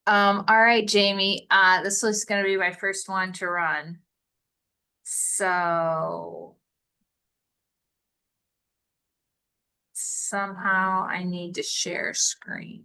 All right, Jamie, this was gonna be my first one to run. So somehow I need to share screen.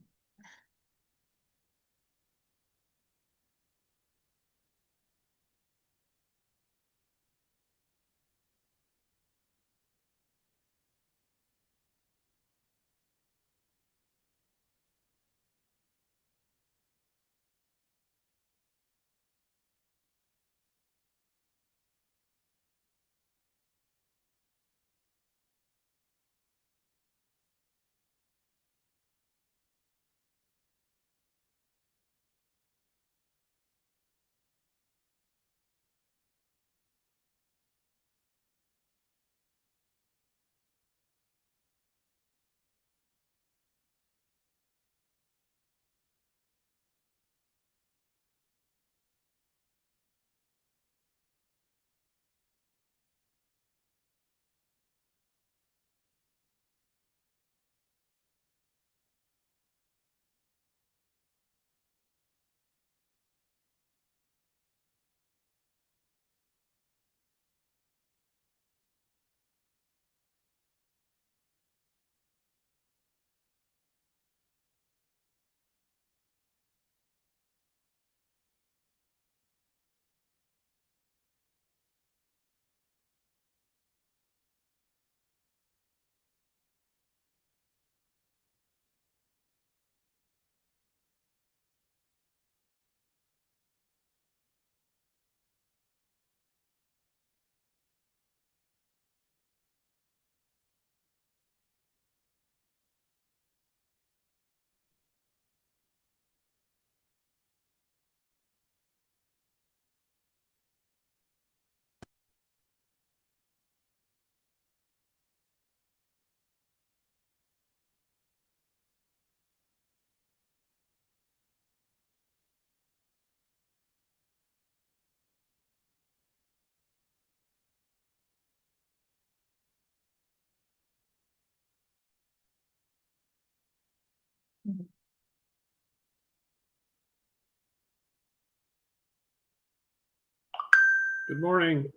Good morning.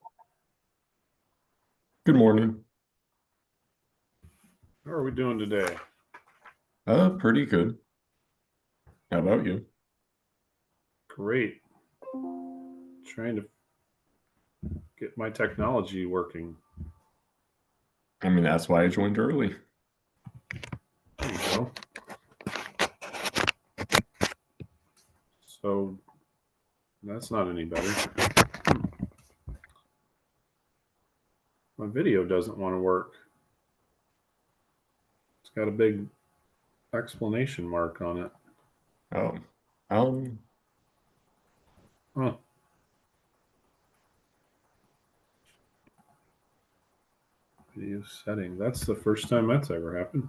Good morning. How are we doing today? Pretty good. How about you? Great. Trying to get my technology working. I mean, that's why I joined early. There you go. So that's not any better. My video doesn't want to work. It's got a big exclamation mark on it. Oh, um, Huh. Video setting. That's the first time that's ever happened.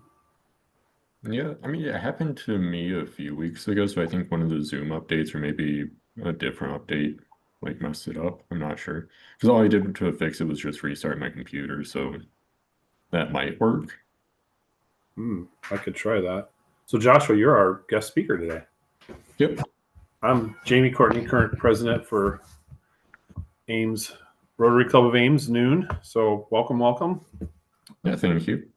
yeah, I mean, it happened to me a few weeks ago, so I think one of the Zoom updates or maybe a different update like messed it up. I'm not sure. Because all I did to fix it was just restart my computer, so that might work. I could try that. So Joshua, you're our guest speaker today. Yep. I'm Jamie Courtney, current president for Ames Rotary Club of Ames Noon. So welcome, welcome. Yeah, thank you.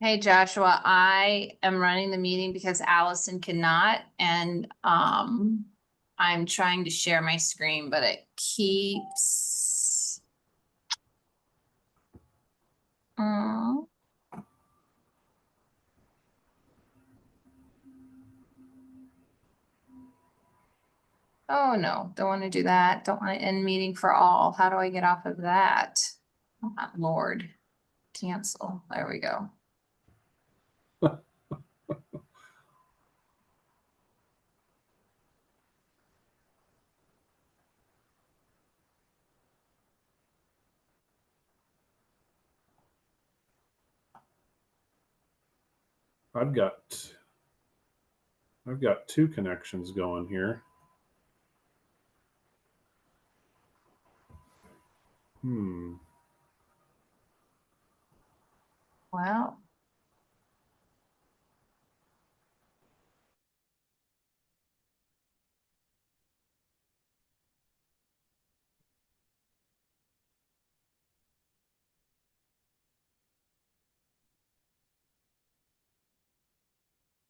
Hey, Joshua, I am running the meeting because Allison cannot, and I'm trying to share my screen, but it keeps. Mm. Oh no, don't want to do that. Don't want to end meeting for all. How do I get off of that? Oh, Lord, cancel. There we go. I've got two connections going here. Hmm. Well,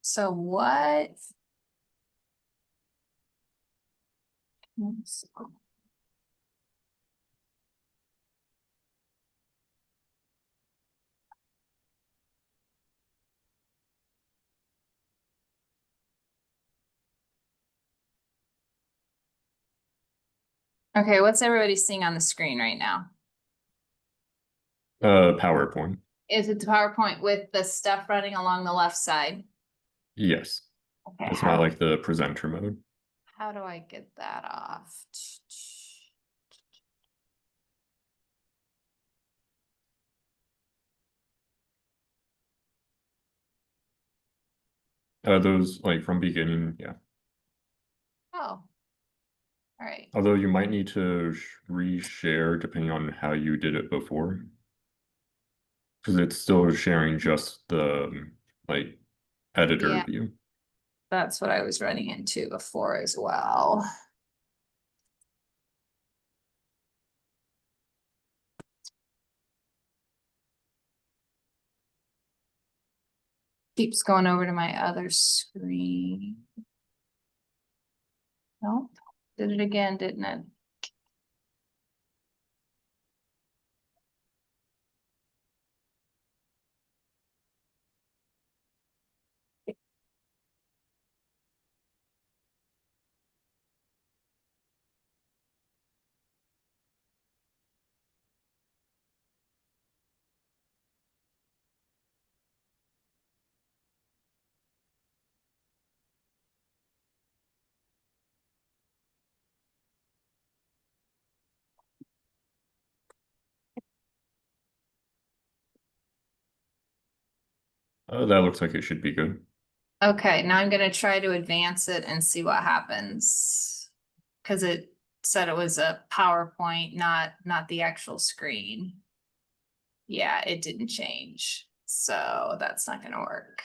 So what? Okay, what's everybody seeing on the screen right now? PowerPoint. Is it the PowerPoint with the stuff running along the left side? Yes. Okay, It's not like the presenter mode. how do I get that off? Those like from beginning, yeah. Oh. All right. Although you might need to reshare depending on how you did it before. Because it's still sharing just the like editor Yeah. view. That's what I was running into before as well. Keeps going over to my other screen. Nope, did it again, didn't it? That looks like it should be good. Okay, now I'm gonna try to advance it and see what happens. Cause it said it was a PowerPoint, not the actual screen. Yeah, it didn't change, so that's not gonna work.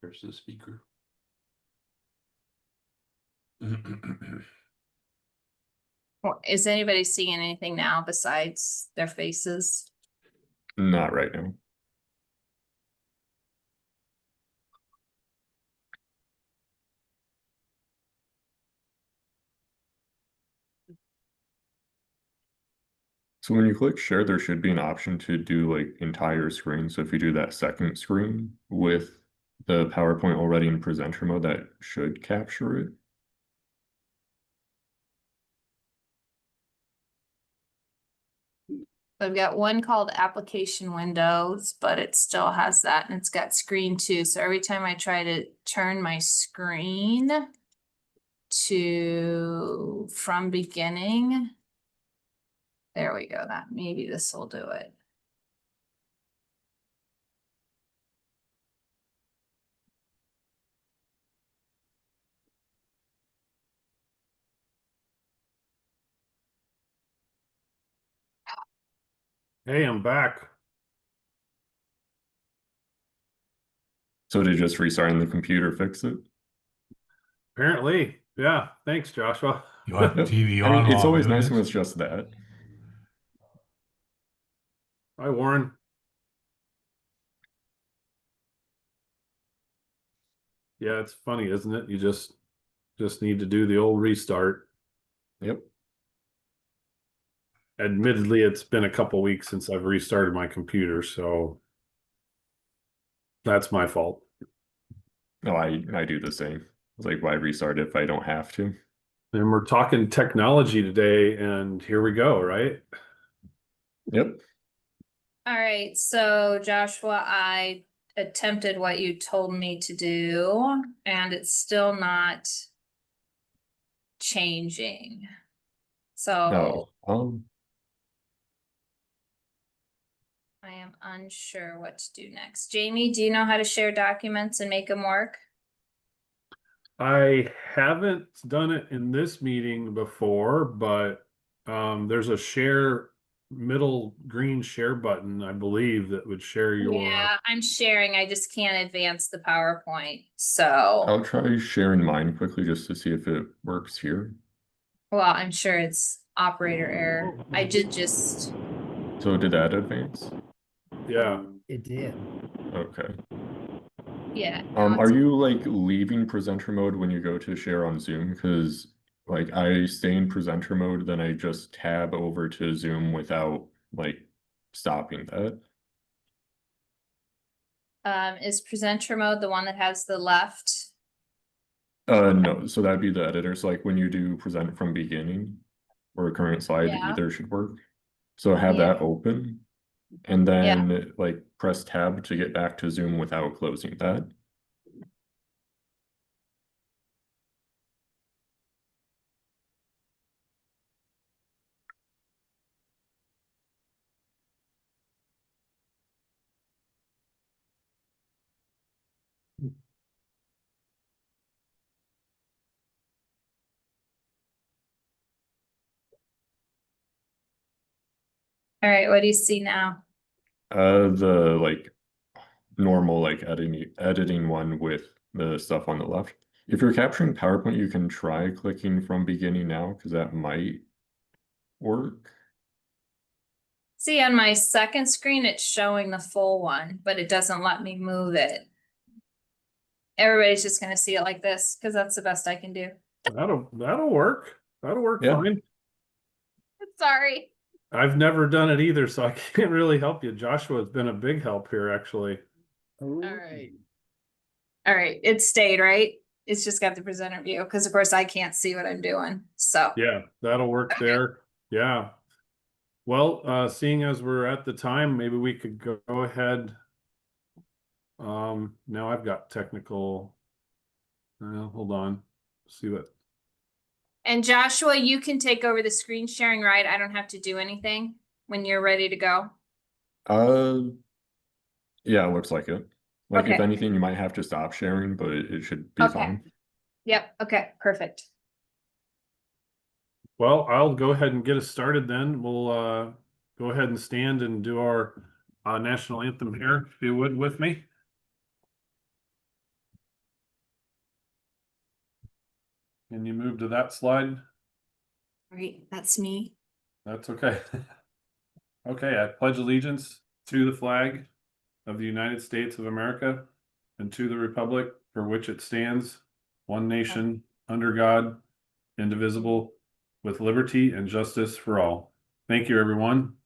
There's the speaker. Is anybody seeing anything now besides their faces? Not right now. So when you click share, there should be an option to do like entire screen. So if you do that second screen with the PowerPoint already in presenter mode, that should capture it. I've got one called application windows, but it still has that and it's got screen too. So every time I try to turn my screen to from beginning, there we go. That maybe this will do it. Hey, I'm back. So to just restarting the computer fix it. Apparently, yeah. Thanks, Joshua. You want the TV I on mean, it's while always doing nice when this? it's just that. Hi, Warren. Yeah, it's funny, isn't it? You just need to do the old restart. Yep. Admittedly, it's been a couple weeks since I've restarted my computer, so that's my fault. No, I do the same. It's like, why restart if I don't have to? And we're talking technology today, and here we go, right? Yep. All right, so Joshua, I attempted what you told me to do, and it's still not changing. No. So I am unsure what to do next. Jamie, do you know how to share documents and make them work? I haven't done it in this meeting before, but there's a share middle green share button, I believe, that would share your. Yeah, I'm sharing. I just can't advance the PowerPoint. I'll So, try sharing mine quickly just to see if it works here. well, I'm sure it's operator error. I did just, So did that advance? Yeah. It did. Okay. yeah. Are you like leaving presenter mode when you go to share on Zoom? Because like I stay in presenter mode, then I just tab over to Zoom without like stopping that. Is presenter mode the one that has the left? No, so that'd be the editor. So like when you do present from beginning or current slide, Yeah. either should work. So have Yeah. that open and then like press tab to get back to Zoom without closing that. All right, what do you see now? The like normal like editing one with the stuff on the left. If you're capturing PowerPoint, you can try clicking from beginning now because that might work. See, on my second screen, it's showing the full one, but it doesn't let me move it. Everybody's just gonna see it like this, because that's the best I can do. That'll work. That'll work Yeah. fine. Sorry. I've never done it either, so I can't really help you. Joshua's been a big help here, actually. All right. All right, it stayed, right? It's just got the presenter view, because of course I can't see what I'm doing, so. Yeah, that'll work Okay. there. Yeah. Well, seeing as we're at the time, maybe we could go ahead. Now I've got technical. Hold on. See what. And Joshua, you can take over the screen sharing, right? I don't have to do anything when you're ready to go. Yeah, it looks like it. Like if Okay. anything, you might have to stop sharing, but it should be Okay. fine. Yep, okay, perfect. Well, I'll go ahead and get us started then. We'll go ahead and stand and do our national anthem here, if you would, with me. Can you move to that slide? Great, that's me. That's okay. Okay, I pledge allegiance to the flag of the United States of America and to the republic for which it stands, one nation, under God, indivisible, with liberty and justice for all. Thank you, everyone.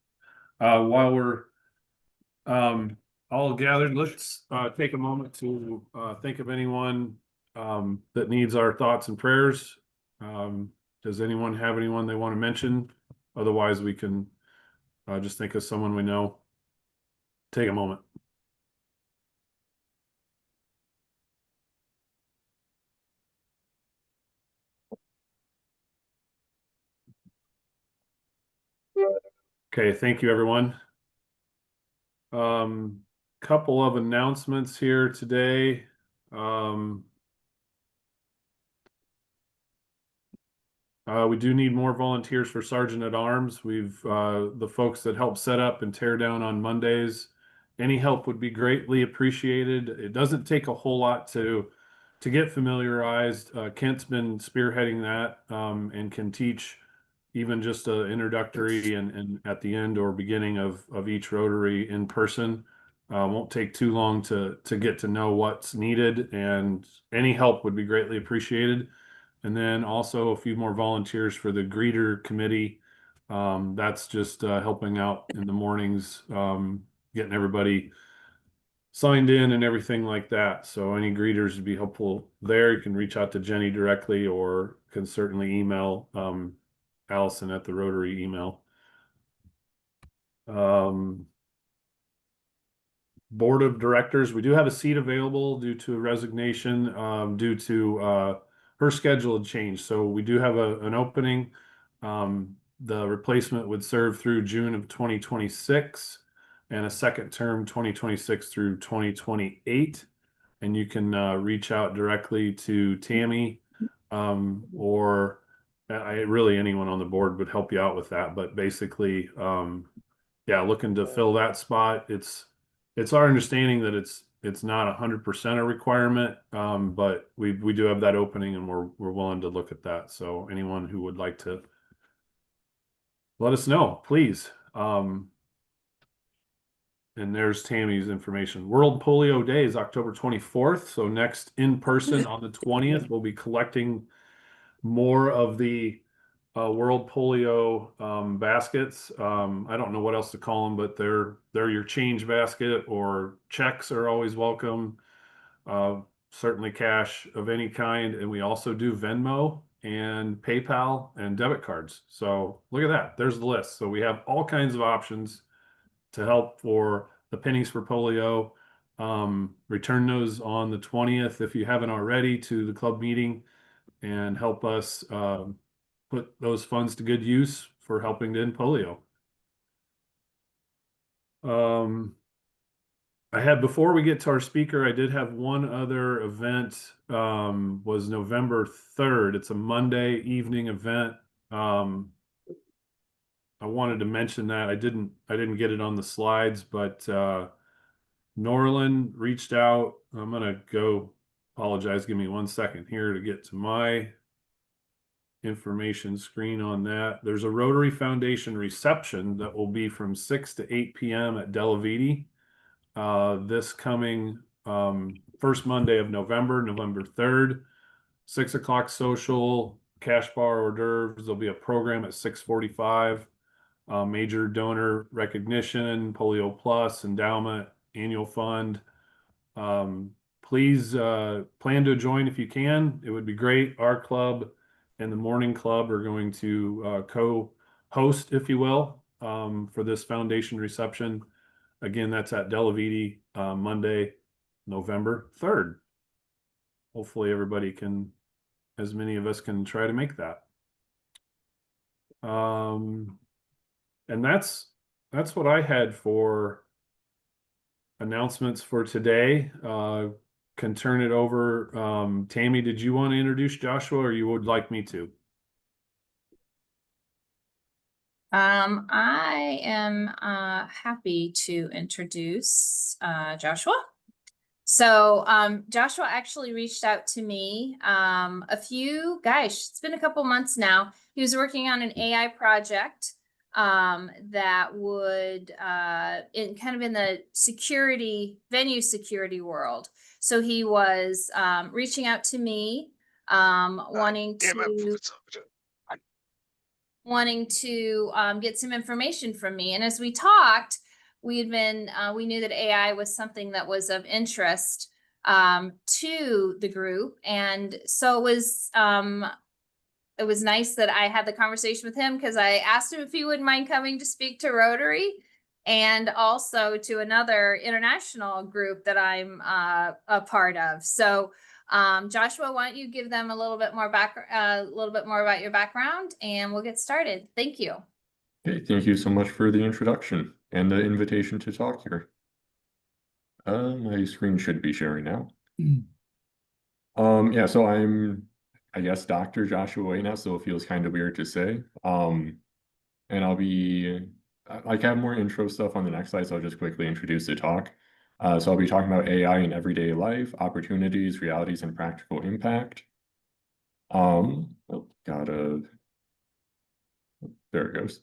While we're all gathered, let's take a moment to think of anyone that needs our thoughts and prayers. Does anyone have anyone they want to mention? Otherwise, we can just think of someone we know. Take a moment. Okay, thank you, everyone. Couple of announcements here today. We do need more volunteers for Sergeant at Arms. We've the folks that help set up and tear down on Mondays. Any help would be greatly appreciated. It doesn't take a whole lot to get familiarized. Kent's been spearheading that and can teach even just an introductory and at the end or beginning of each Rotary in person. Won't take too long to get to know what's needed, and any help would be greatly appreciated. And then also a few more volunteers for the greeter committee. That's just helping out in the mornings, getting everybody signed in and everything like that. So any greeters would be helpful there. You can reach out to Jenny directly or can certainly email Allison at the Rotary email. board of directors. We do have a seat available due to a resignation, due to her schedule had changed. So we do have an opening. The replacement would serve through June of 2026 and a second term 2026 through 2028. And you can reach out directly to Tammy, or really anyone on the board would help you out with that. But basically, yeah, looking to fill that spot. It's our understanding that it's not 100% a requirement, but we do have that opening, and we're willing to look at that. So anyone who would like to let us know, please. And there's Tammy's information. World Polio Day is October 24th. So next in person on the 20th, we'll be collecting more of the World Polio baskets. I don't know what else to call them, but they're your change basket, or checks are always welcome. Certainly cash of any kind. And we also do Venmo and PayPal and debit cards. So look at that. There's the list. So we have all kinds of options to help for the Pennies for Polio. Return those on the 20th if you haven't already to the club meeting, and help us put those funds to good use for helping to end polio. Before we get to our speaker, I did have one other event, was November 3rd. It's a Monday evening event. I wanted to mention that. I didn't get it on the slides, but Norland reached out. I'm gonna go apologize. Give me 1 second here to get to my information screen on that. There's a Rotary Foundation reception that will be from 6 to 8 p.m. at Della Viti. This coming first Monday of November, November 3rd, 6 o'clock social, cash bar hors d'oeuvres. There'll be a program at 6:45. Major donor recognition, Polio Plus, endowment, annual fund. Please plan to join if you can. It would be great. Our club and the morning club are going to co-host, if you will, for this foundation reception. Again, that's at Della Viti, Monday, November 3rd. Hopefully everybody can, as many of us can try to make that. And that's what I had for announcements for today. Can turn it over. Tammy, did you want to introduce Joshua, or you would like me to? I am happy to introduce Joshua. So Joshua actually reached out to me it's been a couple months now. He was working on an AI project that would in the venue security world. So he was reaching out to me, wanting to get some information from me. And as we talked, we knew that AI was something that was of interest to the group. And so it was nice that I had the conversation with him, because I asked him if he wouldn't mind coming to speak to Rotary, and also to another international group that I'm a part of. So Joshua, why don't you give them a little bit more about your background, and we'll get started. Thank you. Okay, thank you so much for the introduction and the invitation to talk here. My screen should be sharing now. Yeah, so I'm, I guess, Dr. Joshua Way now, so it feels kind of weird to say. And I'll be, I have more intro stuff on the next slide, so I'll just quickly introduce the talk. So I'll be talking about AI in everyday life, opportunities, realities, and practical impact. There it goes.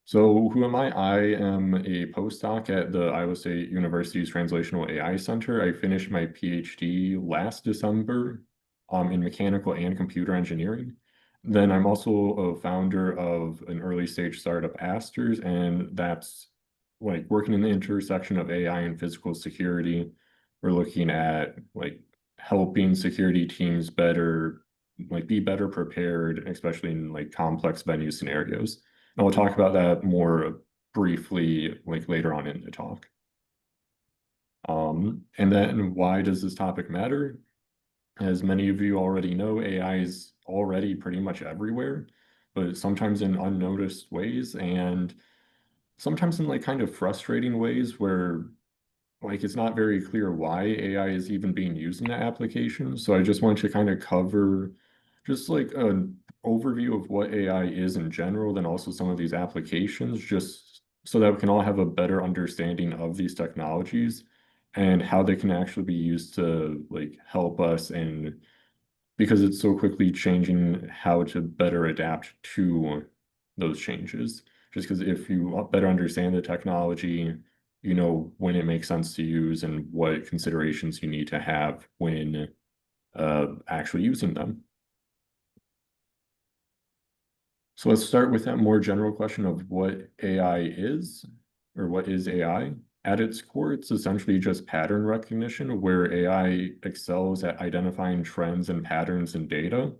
So who am I? I am a postdoc at the Iowa State University's Translational AI Center. I finished my PhD last December in mechanical and computer engineering. Then I'm also a founder of an early stage startup, Asters, and that's like working in the intersection of AI and physical security. We're looking at like helping security teams be better prepared, especially in like complex venue scenarios. And we'll talk about that more briefly like later on in the talk. And then why does this topic matter? As many of you already know, AI is already pretty much everywhere, but sometimes in unnoticed ways and sometimes in like kind of frustrating ways where like it's not very clear why AI is even being used in that application. So I just want to kind of cover just like an overview of what AI is in general, then also some of these applications, just so that we can all have a better understanding of these technologies and how they can actually be used to like help us, and because it's so quickly changing, how to better adapt to those changes. Just because if you better understand the technology, you know when it makes sense to use and what considerations you need to have when actually using them. So let's start with that more general question of what AI is, or what is AI? At its core, it's essentially just pattern recognition, where AI excels at identifying trends and patterns in data.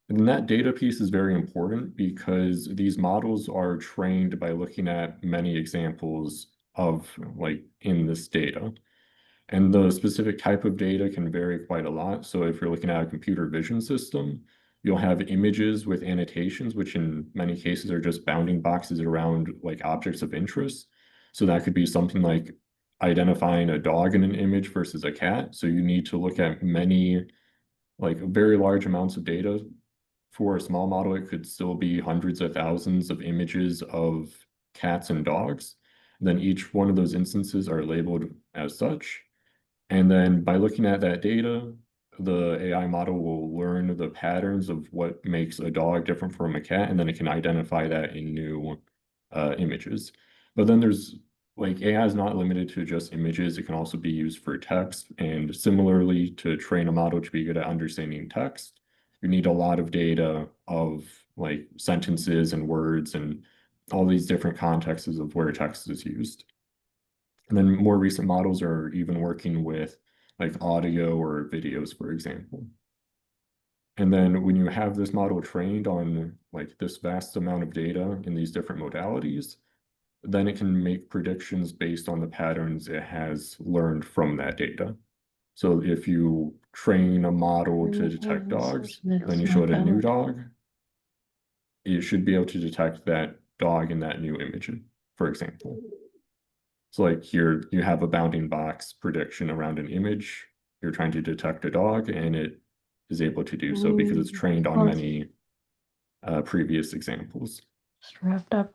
And that data piece is very important because these models are trained by looking at many examples of like in this data. And the specific type of data can vary quite a lot. So if you're looking at a computer vision system, you'll have images with annotations, which in many cases are just bounding boxes around like objects of interest. So that could be something like identifying a dog in an image versus a cat. So you need to look at many, like very large amounts of data. For a small model, it could still be hundreds of thousands of images of cats and dogs. Then each one of those instances are labeled as such. And then by looking at that data, the AI model will learn the patterns of what makes a dog different from a cat, and then it can identify that in new images. But then there's like AI is not limited to just images. It can also be used for text. And similarly, to train a model to be good at understanding text, you need a lot of data of like sentences and words and all these different contexts of where text is used. And then more recent models are even working with like audio or videos, for example. And then when you have this model trained on like this vast amount of data in these different modalities, then it can make predictions based on the patterns it has learned from that data. So if you train a model to detect dogs, then you show it a new dog, it should be able to detect that dog in that new image, for example. So like here you have a bounding box prediction around an image. You're trying to detect a dog and it is able to do so because it's trained on many previous examples. Just wrapped up.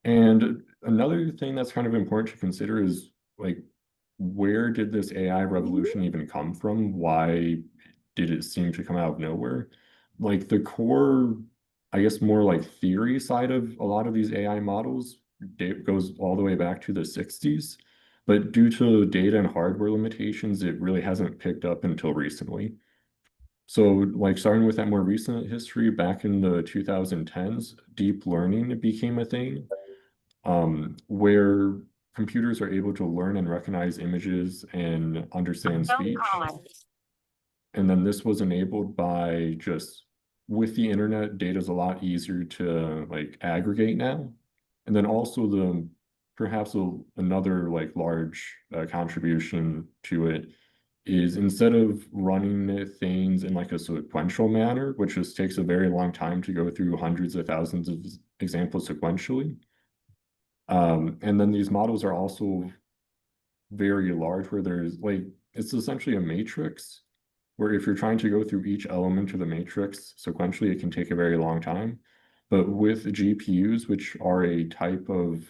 And another thing that's kind of important to consider is like, where did this AI revolution even come from? Why did it seem to come out of nowhere? Like the core, I guess, more like theory side of a lot of these AI models goes all the way back to the 60s. But due to data and hardware limitations, it really hasn't picked up until recently. So like starting with that more recent history, back in the 2010s, deep learning became a thing, where computers are able to learn and recognize images and understand speech. And then this was enabled by just with the internet, data is a lot easier to like aggregate now. And then also the perhaps another like large contribution to it is instead of running things in like a sequential manner, which just takes a very long time to go through hundreds of thousands of examples sequentially. And then these models are also very large, where there's like, it's essentially a matrix where if you're trying to go through each element of the matrix sequentially, it can take a very long time. But with GPUs, which are a type of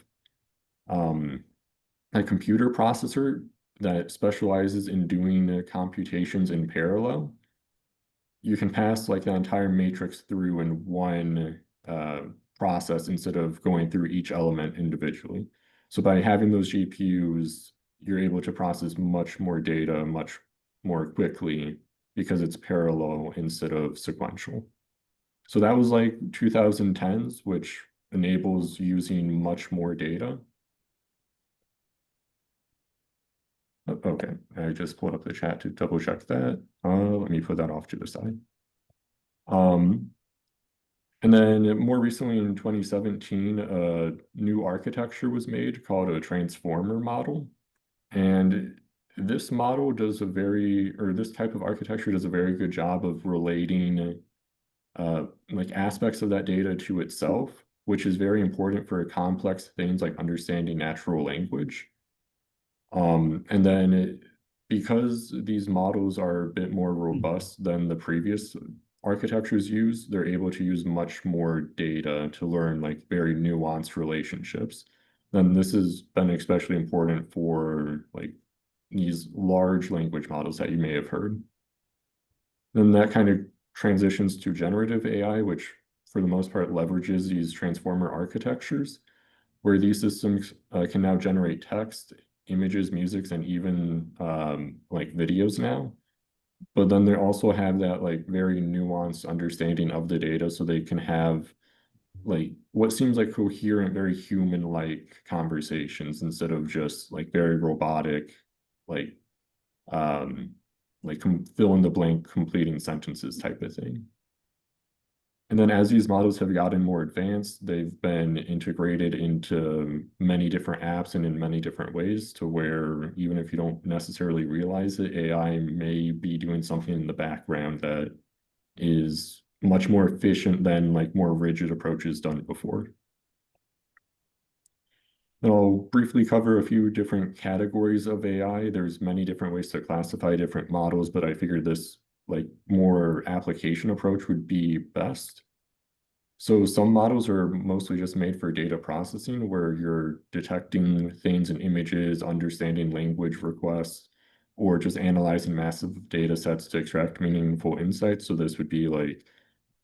a computer processor that specializes in doing computations in parallel, you can pass like the entire matrix through in one process instead of going through each element individually. So by having those GPUs, you're able to process much more data much more quickly because it's parallel instead of sequential. So that was like 2010s, which enables using much more data. Okay, I just pulled up the chat to double check that. Let me put that off to the side. And then more recently in 2017, a new architecture was made called a transformer model. And this model does a very, or this type of architecture does a very good job of relating like aspects of that data to itself, which is very important for complex things like understanding natural language. And then because these models are a bit more robust than the previous architectures used, they're able to use much more data to learn like very nuanced relationships. And this has been especially important for like these large language models that you may have heard. Then that kind of transitions to generative AI, which for the most part leverages these transformer architectures, where these systems can now generate text, images, musics, and even like videos now. But then they also have that like very nuanced understanding of the data, so they can have like what seems like coherent, very human-like conversations instead of just like very robotic, like um fill in the blank completing sentences type of thing. And then as these models have gotten more advanced, they've been integrated into many different apps and in many different ways to where even if you don't necessarily realize it, AI may be doing something in the background that is much more efficient than like more rigid approaches done before. And I'll briefly cover a few different categories of AI. There's many different ways to classify different models, but I figured this like more application approach would be best. So some models are mostly just made for data processing, where you're detecting things in images, understanding language requests, or just analyzing massive data sets to extract meaningful insights. So this would be like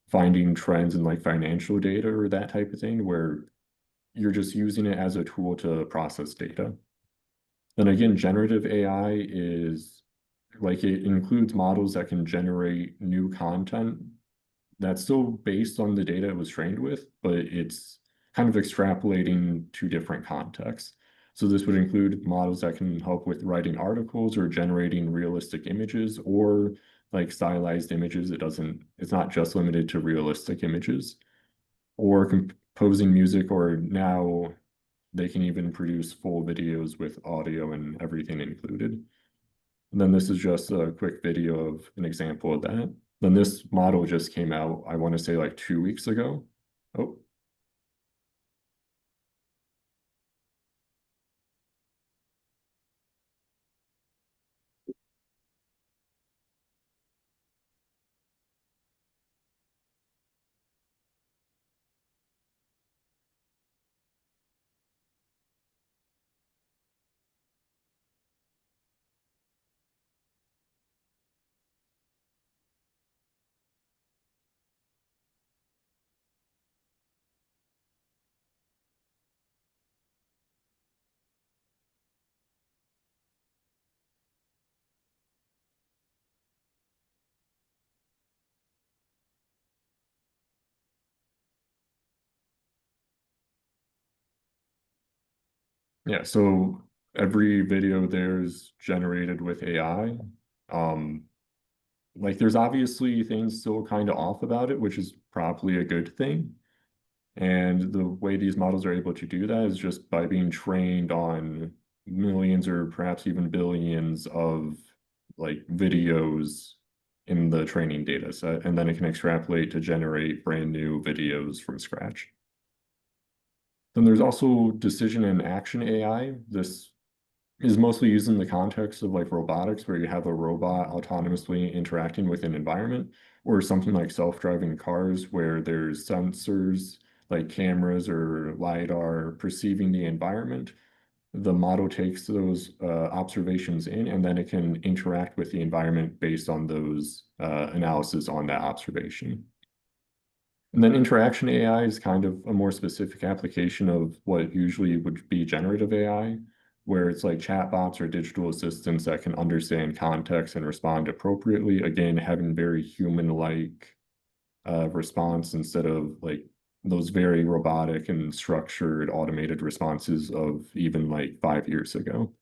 finding trends in like financial data or that type of thing, where you're just using it as a tool to process data. Then again, generative AI is like it includes models that can generate new content that's still based on the data it was trained with, but it's kind of extrapolating to different contexts. So this would include models that can help with writing articles or generating realistic images or like stylized images. It's not just limited to realistic images or composing music, or now they can even produce full videos with audio and everything included. And then this is just a quick video of an example of that. Then this model just came out, I want to say like 2 weeks ago. Oh. Yeah, so every video there is generated with AI. Like there's obviously things still kind of off about it, which is probably a good thing. And the way these models are able to do that is just by being trained on millions or perhaps even billions of like videos in the training data set, and then it can extrapolate to generate brand new videos from scratch. Then there's also decision and action AI. This is mostly used in the context of like robotics, where you have a robot autonomously interacting with an environment, or something like self-driving cars, where there's sensors like cameras or LiDAR perceiving the environment. The model takes those observations in, and then it can interact with the environment based on those analysis on that observation. And then interaction AI is kind of a more specific application of what usually would be generative AI, where it's like chatbots or digital assistants that can understand context and respond appropriately. Again, having very human-like response instead of like those very robotic and structured automated responses of even like 5 years ago.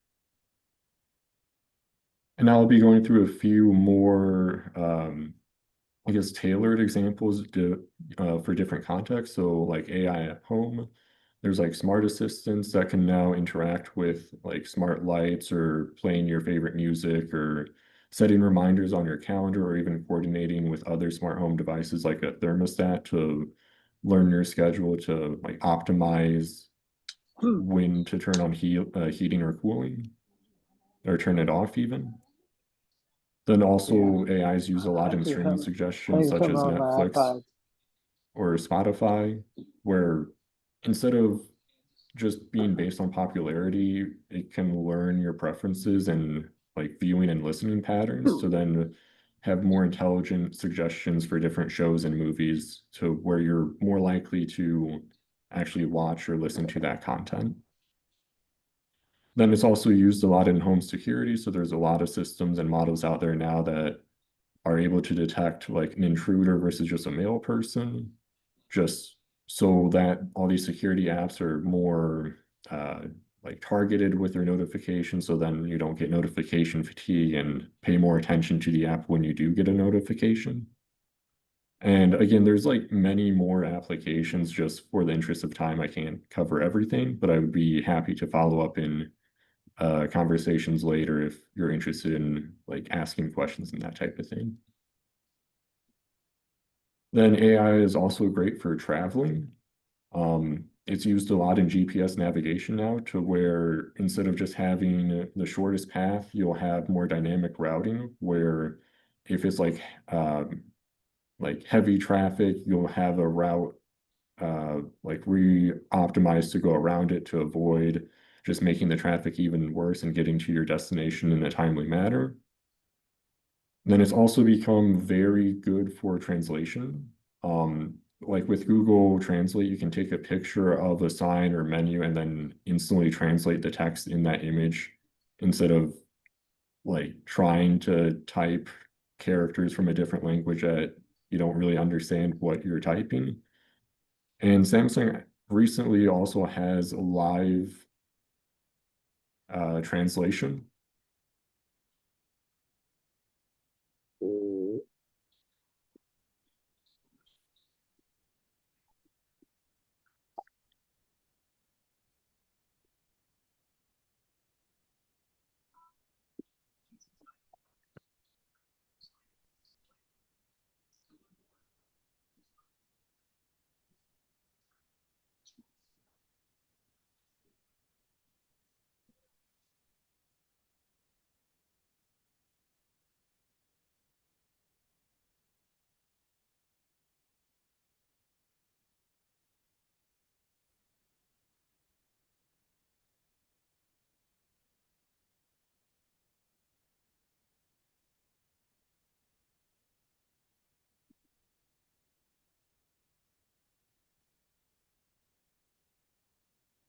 And I'll be going through a few more I guess tailored examples for different contexts. So like AI at home, There's like smart assistants that can now interact with like smart lights or playing your favorite music or setting reminders on your calendar or even coordinating with other smart home devices like a thermostat to learn your schedule to like optimize when to turn on heating or cooling or turn it off even. Then also AIs use a lot in streaming suggestions such as Netflix or Spotify, where instead of just being based on popularity, it can learn your preferences and like viewing and listening patterns to then have more intelligent suggestions for different shows and movies to where you're more likely to actually watch or listen to that content. Then it's also used a lot in home security. So there's a lot of systems and models out there now that are able to detect like an intruder versus just a male person, just so that all these security apps are more like targeted with their notifications. So then you don't get notification fatigue and pay more attention to the app when you do get a notification. And again, there's like many more applications. Just for the interest of time, I can't cover everything, but I would be happy to follow up in conversations later if you're interested in like asking questions and that type of thing. Then AI is also great for traveling. It's used a lot in GPS navigation now to where instead of just having the shortest path, you'll have more dynamic routing where if it's like heavy traffic, you'll have a route like re-optimized to go around it to avoid just making the traffic even worse and getting to your destination in a timely manner. Then it's also become very good for translation. Like with Google Translate, you can take a picture of a sign or menu and then instantly translate the text in that image instead of like trying to type characters from a different language that you don't really understand what you're typing. And Samsung recently also has live translation.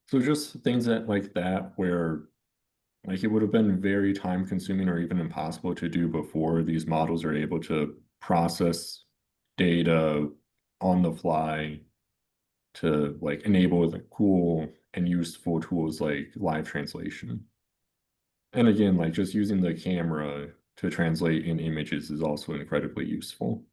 So just things that like that where like it would have been very time consuming or even impossible to do before these models are able to process data on the fly to like enable the cool and useful tools like live translation. And again, like just using the camera to translate in images is also incredibly useful.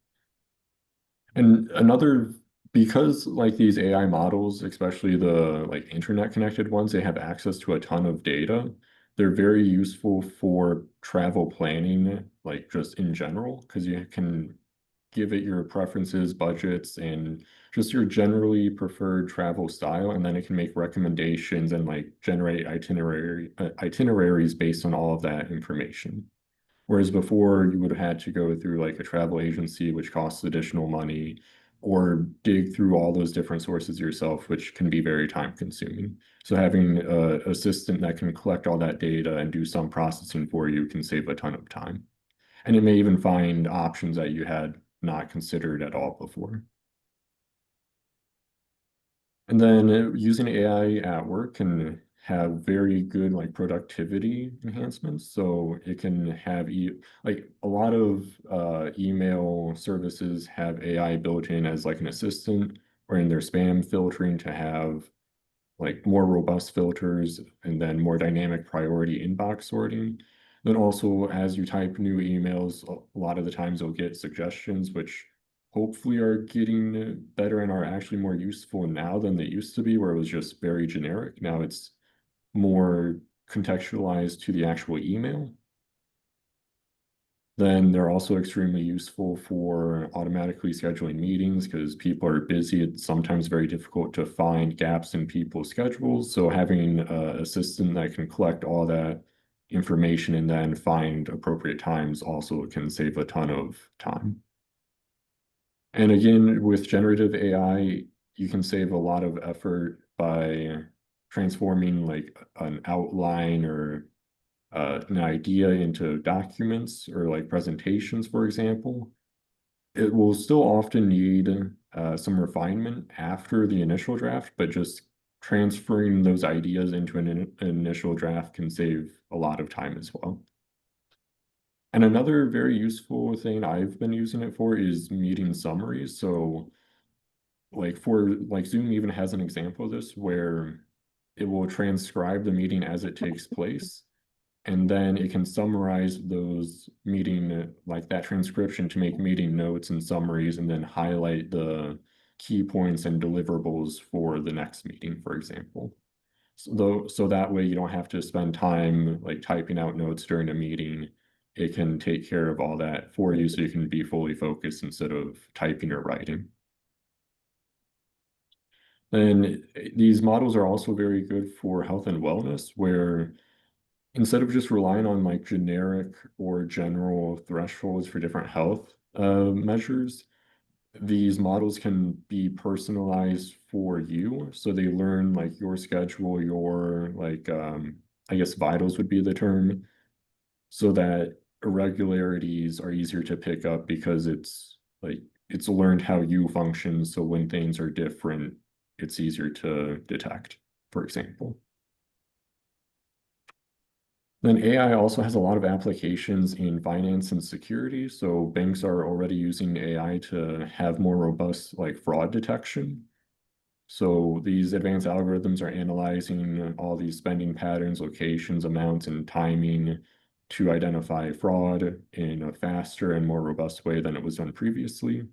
And another, because like these AI models, especially the like internet connected ones, they have access to a ton of data. They're very useful for travel planning, like just in general, because you can give it your preferences, budgets, and just your generally preferred travel style, and then it can make recommendations and like generate itineraries based on all of that information. Whereas before you would have had to go through like a travel agency, which costs additional money, or dig through all those different sources yourself, which can be very time consuming. So having an assistant that can collect all that data and do some processing for you can save a ton of time. And it may even find options that you had not considered at all before. And then using AI at work can have very good like productivity enhancements. So it can have like a lot of email services have AI built in as like an assistant or in their spam filtering to have like more robust filters and then more dynamic priority inbox sorting. Then also as you type new emails, a lot of the times you'll get suggestions, which hopefully are getting better and are actually more useful now than they used to be, where it was just very generic. Now it's more contextualized to the actual email. Then they're also extremely useful for automatically scheduling meetings because people are busy. It's sometimes very difficult to find gaps in people's schedules. So having an assistant that can collect all that information and then find appropriate times also can save a ton of time. And again, with generative AI, you can save a lot of effort by transforming like an outline or an idea into documents or like presentations, for example. It will still often need some refinement after the initial draft, but just transferring those ideas into an initial draft can save a lot of time as well. And another very useful thing I've been using it for is meeting summaries. So like Zoom even has an example of this where it will transcribe the meeting as it takes place. And then it can summarize those meeting, like that transcription to make meeting notes and summaries, and then highlight the key points and deliverables for the next meeting, for example. So that way you don't have to spend time like typing out notes during a meeting. It can take care of all that for you so you can be fully focused instead of typing or writing. Then these models are also very good for health and wellness, where instead of just relying on like generic or general thresholds for different health measures, these models can be personalized for you. So they learn like your schedule, your like, I guess vitals would be the term, so that irregularities are easier to pick up because it's learned how you function. So when things are different, it's easier to detect, for example. Then AI also has a lot of applications in finance and security. So banks are already using AI to have more robust like fraud detection. So these advanced algorithms are analyzing all these spending patterns, locations, amounts, and timing to identify fraud in a faster and more robust way than it was done previously.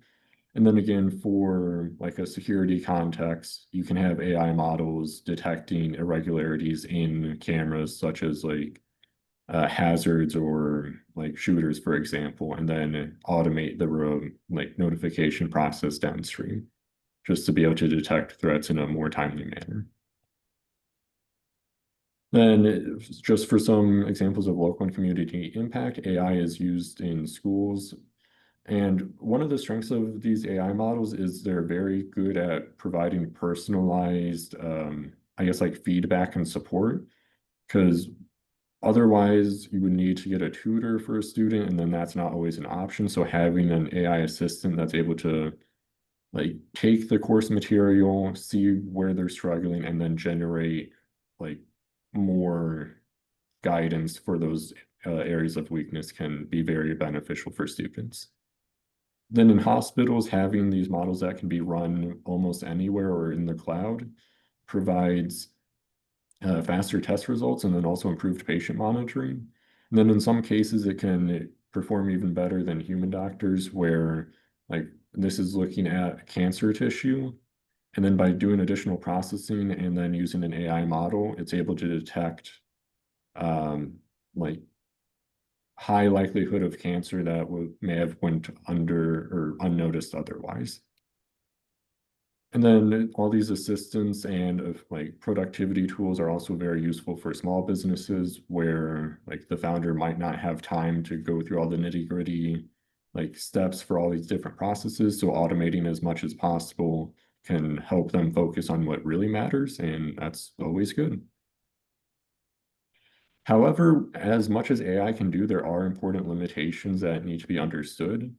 And then again, for like a security context, you can have AI models detecting irregularities in cameras, such as like hazards or like shooters, for example, and then automate the like notification process downstream, just to be able to detect threats in a more timely manner. Then just for some examples of local and community impact, AI is used in schools. And one of the strengths of these AI models is they're very good at providing personalized, I guess, like feedback and support, because otherwise you would need to get a tutor for a student, and then that's not always an option. So having an AI assistant that's able to like take the course material, see where they're struggling, and then generate like more guidance for those areas of weakness can be very beneficial for students. Then in hospitals, having these models that can be run almost anywhere or in the cloud provides faster test results and then also improved patient monitoring. And then in some cases, it can perform even better than human doctors, where like this is looking at cancer tissue. And then by doing additional processing and then using an AI model, it's able to detect like high likelihood of cancer that may have went under or unnoticed otherwise. And then all these assistants and like productivity tools are also very useful for small businesses where like the founder might not have time to go through all the nitty-gritty like steps for all these different processes. So automating as much as possible can help them focus on what really matters, and that's always good. However, as much as AI can do, there are important limitations that need to be understood.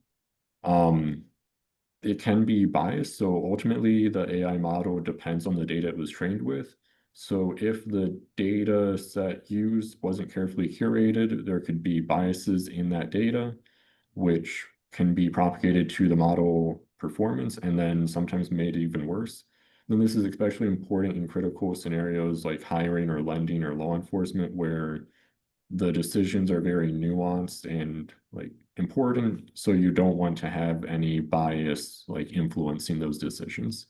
It can be biased. So ultimately, the AI model depends on the data it was trained with. So if the data set used wasn't carefully curated, there could be biases in that data, which can be propagated to the model performance and then sometimes made even worse. Then this is especially important in critical scenarios like hiring or lending or law enforcement, where the decisions are very nuanced and like important, so you don't want to have any bias like influencing those decisions.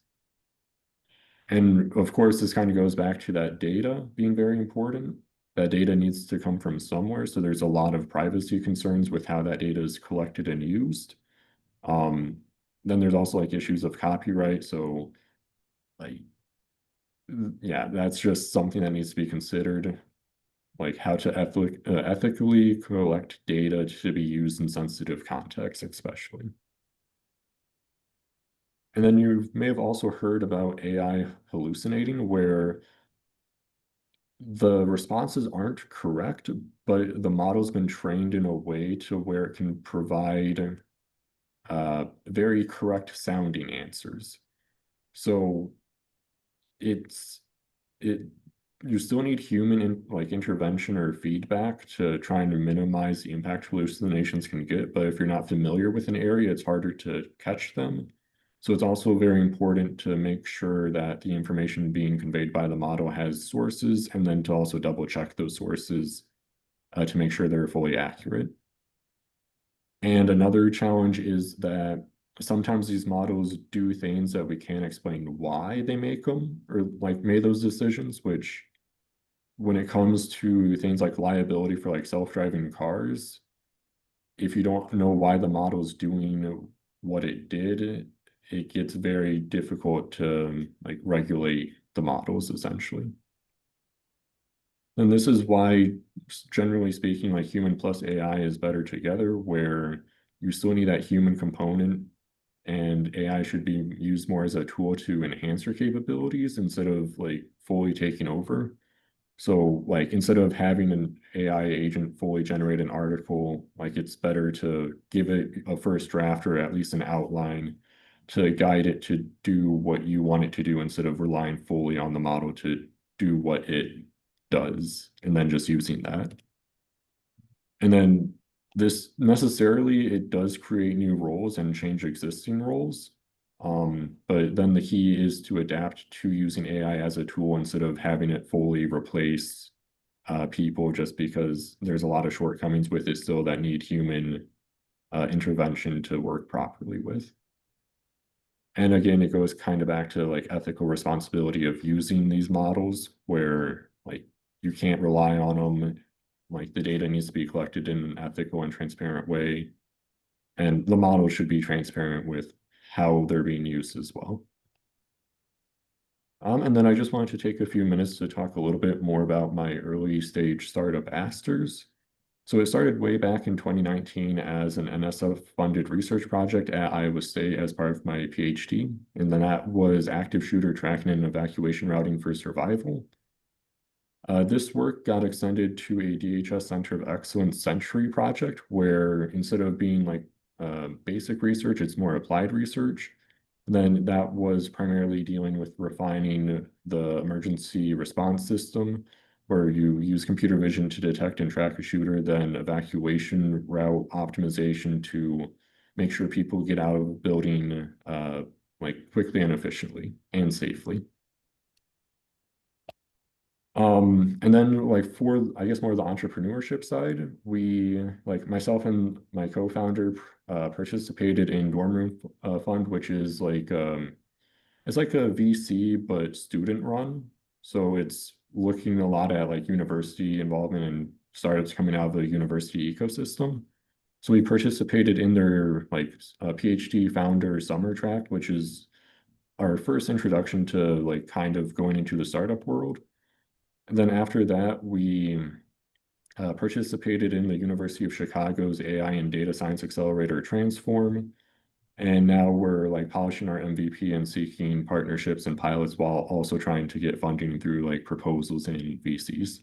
And of course, this kind of goes back to that data being very important. That data needs to come from somewhere, so there's a lot of privacy concerns with how that data is collected and used. Then there's also like issues of copyright, so like, yeah, that's just something that needs to be considered, like how to ethically collect data to be used in sensitive contexts, especially. And then you may have also heard about AI hallucinating, where the responses aren't correct, but the model's been trained in a way to where it can provide very correct sounding answers. So you still need human intervention or feedback to try and minimize the impact hallucinations can get, but if you're not familiar with an area, it's harder to catch them. So it's also very important to make sure that the information being conveyed by the model has sources, and then to also double check those sources to make sure they're fully accurate. And another challenge is that sometimes these models do things that we can't explain why they make them or like made those decisions, which when it comes to things like liability for like self-driving cars, if you don't know why the model is doing what it did, it gets very difficult to like regulate the models essentially. And this is why, generally speaking, like human plus AI is better together, where you still need that human component, and AI should be used more as a tool to enhance your capabilities instead of like fully taking over. So like instead of having an AI agent fully generate an article, like it's better to give it a first draft or at least an outline to guide it to do what you want it to do instead of relying fully on the model to do what it does and then just using that. And then this necessarily, it does create new roles and change existing roles. But then the key is to adapt to using AI as a tool instead of having it fully replace people, just because there's a lot of shortcomings with it still that need human intervention to work properly with. And again, it goes kind of back to like ethical responsibility of using these models, where like you can't rely on them. Like the data needs to be collected in an ethical and transparent way. And the model should be transparent with how they're being used as well. And then I just wanted to take a few minutes to talk a little bit more about my early stage startup Asters. So it started way back in 2019 as an NSF-funded research project at Iowa State as part of my PhD. And then that was active shooter tracking and evacuation routing for survival. This work got extended to a DHS Center of Excellence Century project, where instead of being like basic research, it's more applied research. Then that was primarily dealing with refining the emergency response system, where you use computer vision to detect and track a shooter, then evacuation route optimization to make sure people get out of the building like quickly and efficiently and safely. And then like for, I guess, more of the entrepreneurship side, we, like myself and my co-founder participated in Dorm Room Fund, which is like, it's like a VC, but student run. So it's looking a lot at like university involvement and startups coming out of the university ecosystem. So we participated in their like PhD founder summer track, which is our first introduction to like kind of going into the startup world. And then after that, we participated in the University of Chicago's AI and Data Science Accelerator Transform. And now we're like polishing our MVP and seeking partnerships and pilots while also trying to get funding through like proposals and VCs.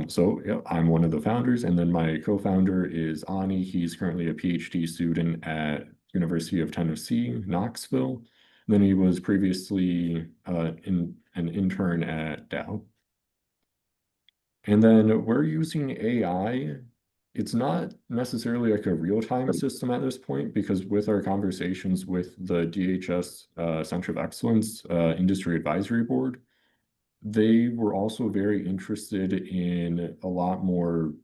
So yeah, I'm one of the founders, and then my co-founder is Ani. He's currently a PhD student at University of Tennessee, Knoxville. And then he was previously an intern at Dow. And then we're using AI. It's not necessarily like a real-time system at this point, because with our conversations with the DHS Center of Excellence Industry Advisory Board, they were also very interested in a lot more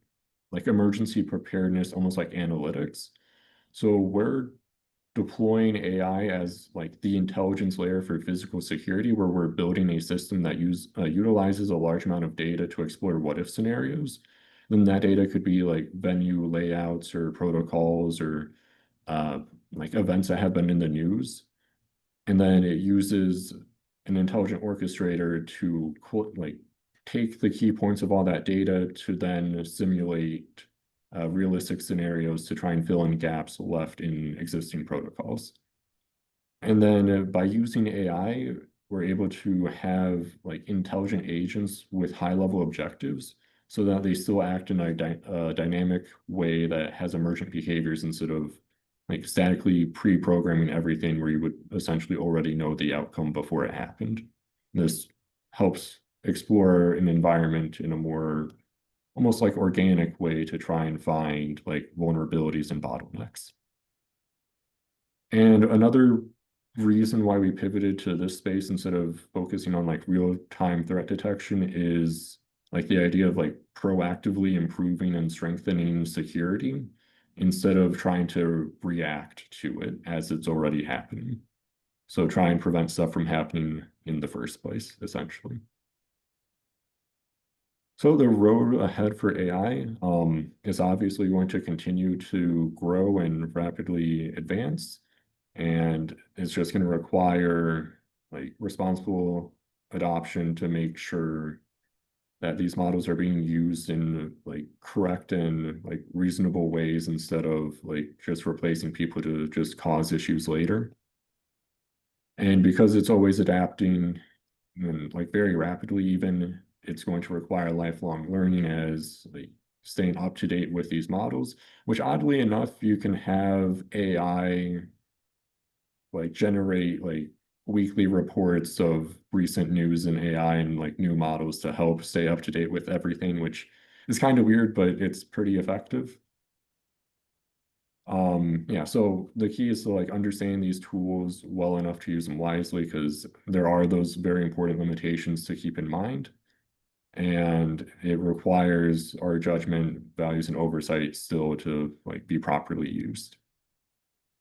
like emergency preparedness, almost like analytics. So we're deploying AI as like the intelligence layer for physical security, where we're building a system that utilizes a large amount of data to explore what if scenarios. Then that data could be like venue layouts or protocols or like events that have been in the news. And then it uses an intelligent orchestrator to like take the key points of all that data to then simulate realistic scenarios to try and fill in gaps left in existing protocols. And then by using AI, we're able to have like intelligent agents with high level objectives so that they still act in a dynamic way that has emergent behaviors instead of like statically pre-programming everything where you would essentially already know the outcome before it happened. This helps explore an environment in a more almost like organic way to try and find like vulnerabilities and bottlenecks. And another reason why we pivoted to this space instead of focusing on like real-time threat detection is like the idea of like proactively improving and strengthening security instead of trying to react to it as it's already happening. So try and prevent stuff from happening in the first place, essentially. So the road ahead for AI is obviously going to continue to grow and rapidly advance. And it's just going to require like responsible adoption to make sure that these models are being used in like correct and like reasonable ways instead of like just replacing people to just cause issues later. And because it's always adapting and like very rapidly, even it's going to require lifelong learning as like staying up to date with these models, which oddly enough, you can have AI like generate like weekly reports of recent news in AI and like new models to help stay up to date with everything, which is kind of weird, but it's pretty effective. Yeah, so the key is to like understand these tools well enough to use them wisely, because there are those very important limitations to keep in mind. And it requires our judgment, values, and oversight still to like be properly used.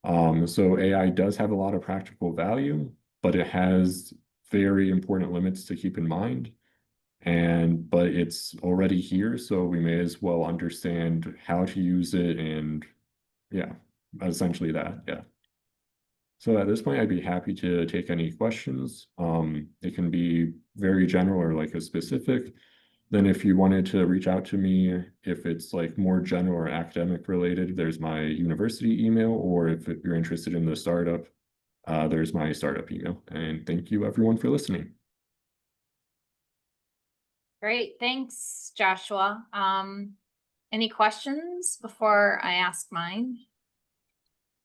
So AI does have a lot of practical value, but it has very important limits to keep in mind. But it's already here, so we may as well understand how to use it, and yeah, essentially that, yeah. So at this point, I'd be happy to take any questions. It can be very general or like a specific. Then if you wanted to reach out to me, if it's like more general or academic related, there's my university email, or if you're interested in the startup, there's my startup email. And thank you everyone for listening. Great, thanks, Joshua. Any questions before I ask mine?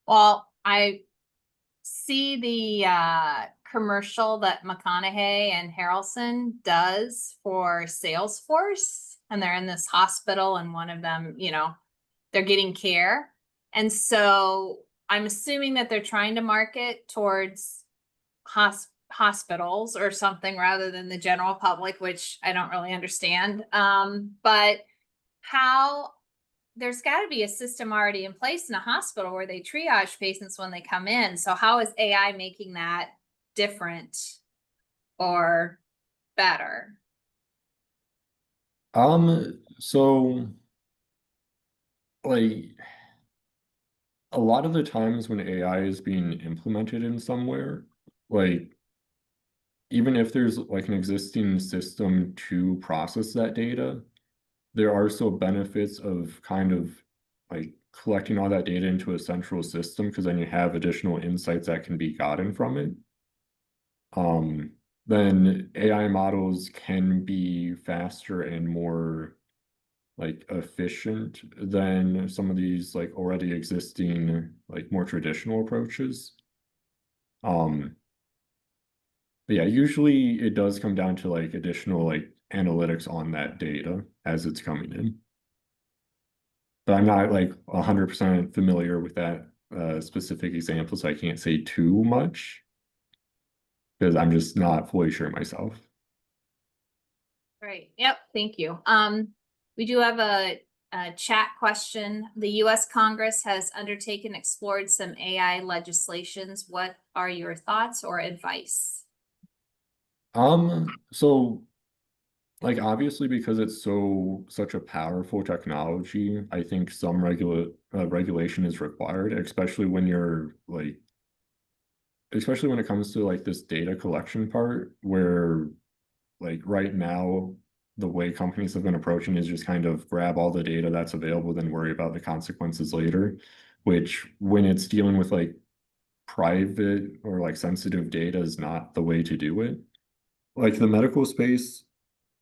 Well, I see the commercial that McConaughey and Harrelson does for Salesforce, and they're in this hospital, and one of them, you know, they're getting care. And so I'm assuming that they're trying to market towards hospitals or something rather than the general public, which I don't really understand. But how there's got to be a system already in place in a hospital where they triage patients when they come in. So how is AI making that different or better? So like a lot of the times when AI is being implemented in somewhere, like even if there's like an existing system to process that data, there are still benefits of kind of like collecting all that data into a central system, because then you have additional insights that can be gotten from it. Then AI models can be faster and more like efficient than some of these like already existing like more traditional approaches. But yeah, usually it does come down to like additional like analytics on that data as it's coming in. But I'm not like 100% familiar with that specific example, so I can't say too much because I'm just not fully sure myself. Right. Yep. Thank you. We do have a chat question. The US Congress has undertaken, explored some AI legislations. What are your thoughts or advice? So like obviously because it's such a powerful technology, I think some regulation is required, especially when you're like especially when it comes to like this data collection part where like right now the way companies have been approaching is just kind of grab all the data that's available, then worry about the consequences later, which when it's dealing with like private or like sensitive data is not the way to do it. Like the medical space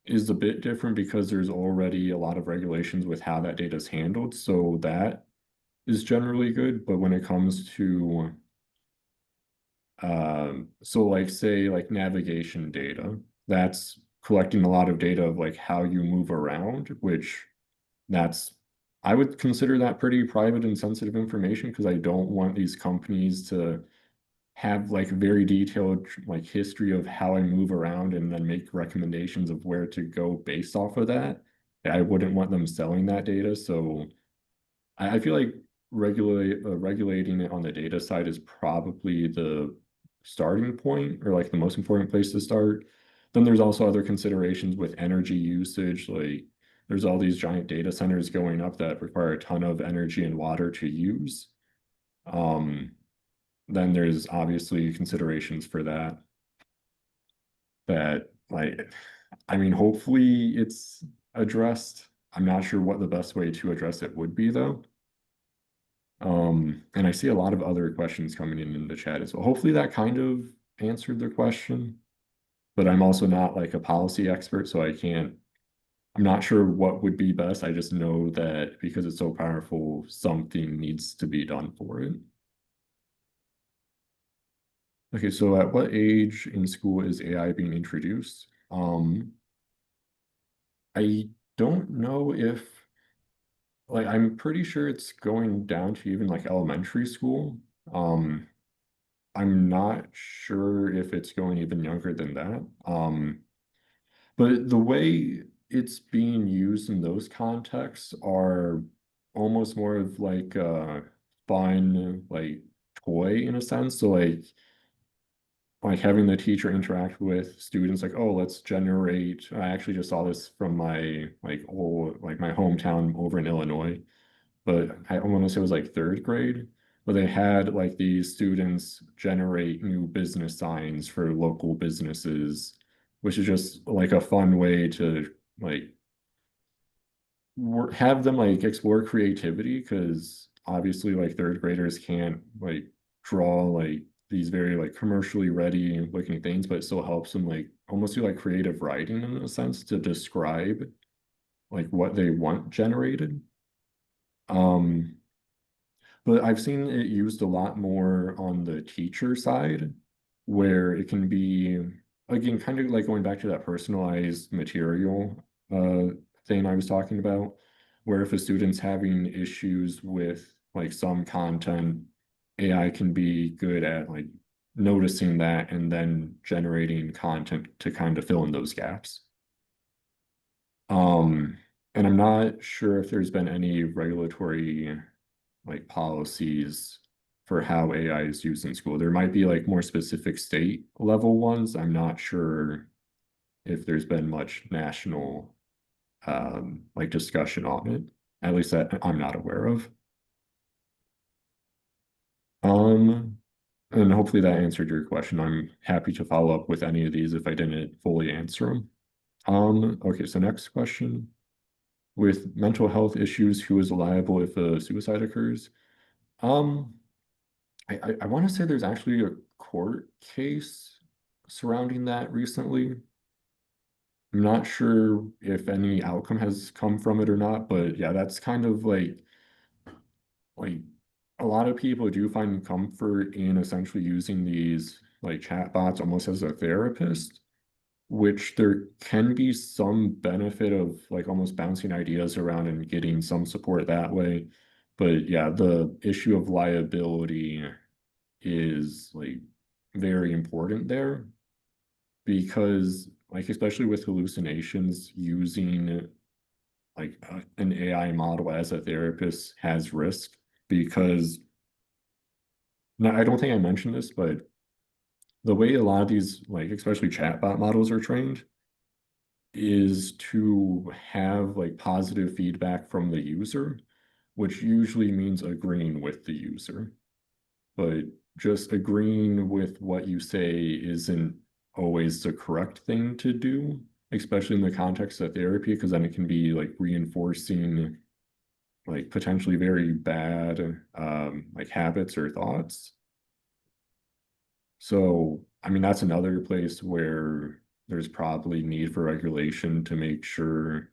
is a bit different because there's already a lot of regulations with how that data is handled, so that is generally good. But when it comes to so like say like navigation data, that's collecting a lot of data of like how you move around, which that's I would consider that pretty private and sensitive information because I don't want these companies to have like very detailed like history of how I move around and then make recommendations of where to go based off of that. I wouldn't want them selling that data. So I feel like regulating it on the data side is probably the starting point or like the most important place to start. Then there's also other considerations with energy usage. Like there's all these giant data centers going up that require a ton of energy and water to use. Then there's obviously considerations for that. That like, I mean, hopefully it's addressed. I'm not sure what the best way to address it would be though. And I see a lot of other questions coming in the chat as well. Hopefully that kind of answered the question, but I'm also not like a policy expert, so I'm not sure what would be best. I just know that because it's so powerful, something needs to be done for it. Okay, so at what age in school is AI being introduced? I don't know if like I'm pretty sure it's going down to even like elementary school. I'm not sure if it's going even younger than that. But the way it's being used in those contexts are almost more of like a fun like toy in a sense. So like having the teacher interact with students like, oh, let's generate. I actually just saw this from my like old like my hometown over in Illinois, but I want to say it was like third grade, where they had like these students generate new business signs for local businesses, which is just like a fun way to like have them like explore creativity because obviously like third graders can't like draw like these very like commercially ready looking things, but it still helps them like almost do like creative writing in a sense to describe like what they want generated. Um, but I've seen it used a lot more on the teacher side, where it can be, again, kind of like going back to that personalized material thing I was talking about, where if a student's having issues with like some content, AI can be good at like noticing that and then generating content to kind of fill in those gaps. Um, and I'm not sure if there's been any regulatory like policies for how AI is used in school. There might be like more specific state level ones. I'm not sure if there's been much national like discussion on it. At least that I'm not aware of. And hopefully that answered your question. I'm happy to follow up with any of these if I didn't fully answer them. Okay, so next question. With mental health issues, who is liable if a suicide occurs? Um, I want to say there's actually a court case surrounding that recently. I'm not sure if any outcome has come from it or not, but yeah, that's kind of like a lot of people do find comfort in essentially using these like chatbots almost as a therapist, which there can be some benefit of like almost bouncing ideas around and getting some support that way. But yeah, the issue of liability is like very important there because like especially with hallucinations using like an AI model as a therapist has risk, because now I don't think I mentioned this, but the way a lot of these, like especially chatbot models are trained is to have like positive feedback from the user, which usually means agreeing with the user. But just agreeing with what you say isn't always the correct thing to do, especially in the context of therapy, because then it can be like reinforcing like potentially very bad like habits or thoughts. So, I mean, that's another place where there's probably need for regulation to make sure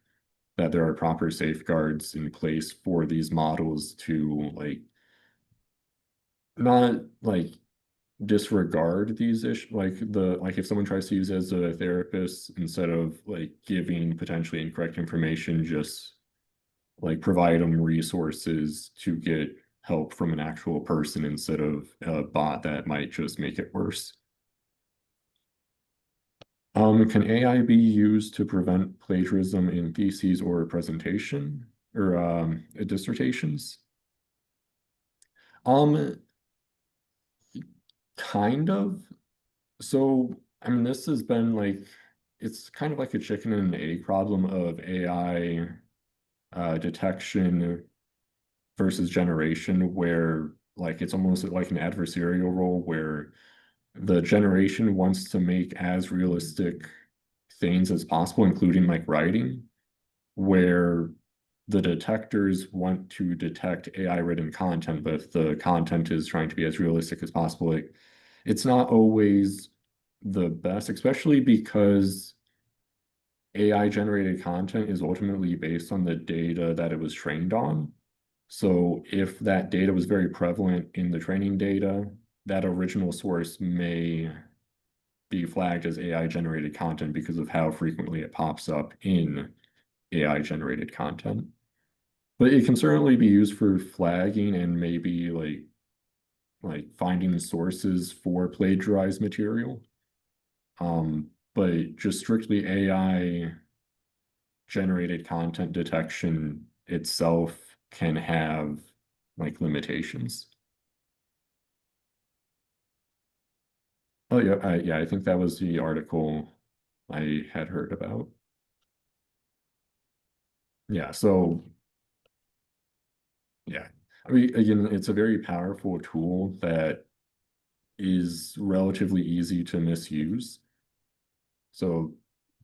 that there are proper safeguards in place for these models to like not like disregard these issues, like if someone tries to use it as a therapist, instead of like giving potentially incorrect information, just like provide them resources to get help from an actual person instead of a bot that might just make it worse. Can AI be used to prevent plagiarism in theses or presentation or dissertations? Kind of. So, I mean, this has been like, it's kind of like a chicken and egg problem of AI detection versus generation, where like it's almost like an adversarial role where the generation wants to make as realistic things as possible, including like writing, where the detectors want to detect AI written content, but if the content is trying to be as realistic as possible, it's not always the best, especially because AI generated content is ultimately based on the data that it was trained on. So if that data was very prevalent in the training data, that original source may be flagged as AI generated content because of how frequently it pops up in AI generated content. But it can certainly be used for flagging and maybe like finding sources for plagiarized material. But just strictly AI generated content detection itself can have like limitations. Oh yeah, yeah, I think that was the article I had heard about. Yeah, so yeah, I mean, again, it's a very powerful tool that is relatively easy to misuse. So